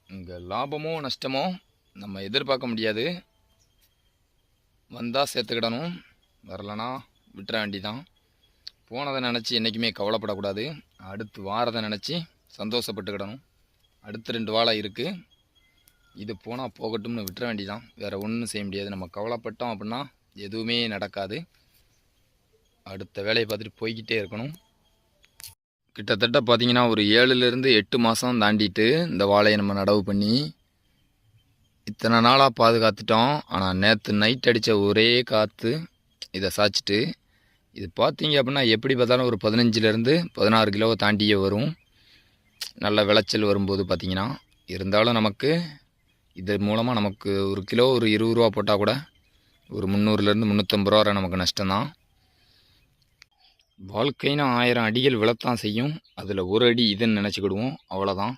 இங்கே லாபமோ நஷ்டமோ நம்ம எதிர்பார்க்க முடியாது. வந்தால் சேர்த்துக்கிடணும், வரலனா விட்டுற வேண்டிதான். போனதை நினச்சி என்றைக்குமே கவலைப்படக்கூடாது. அடுத்து வாரதை நினச்சி சந்தோஷப்பட்டுக்கிடணும். அடுத்து 2 வாழை இருக்குது, இது போனால் போகட்டும்னு விட்டுற வேண்டிதான். வேறு ஒன்றும் செய்ய முடியாது. நம்ம கவலைப்பட்டோம் அப்படின்னா எதுவுமே நடக்காது. அடுத்த வேலையை பார்த்துட்டு போய்கிட்டே இருக்கணும். கிட்டத்தட்ட பார்த்திங்கன்னா ஒரு 7லேருந்து 8 மாதம் தாண்டிட்டு இந்த வாழையை நம்ம நடவு பண்ணி இத்தனை நாளாக பாதுகாத்துட்டோம். ஆனால் நேற்று நைட் அடித்த ஒரே காற்று இதை சாய்ச்சிட்டு, இது பார்த்தீங்க அப்படின்னா எப்படி பார்த்தாலும் ஒரு 15லேருந்து 16 கிலோவை தாண்டியே வரும். நல்ல விளைச்சல் வரும்போது பார்த்திங்கன்னா. இருந்தாலும் நமக்கு இது மூலமாக நமக்கு ஒரு கிலோ ஒரு 20 ரூபா போட்டால் கூட ஒரு 300லேருந்து 350 ரூபா வரை நமக்கு நஷ்டம்தான். வாழ்க்கைனா 1000 அடிகள் விழத்தான் செய்யும். அதில் ஒரு அடி இதுன்னு நினச்சிக்கிடுவோம், அவ்வளோதான்.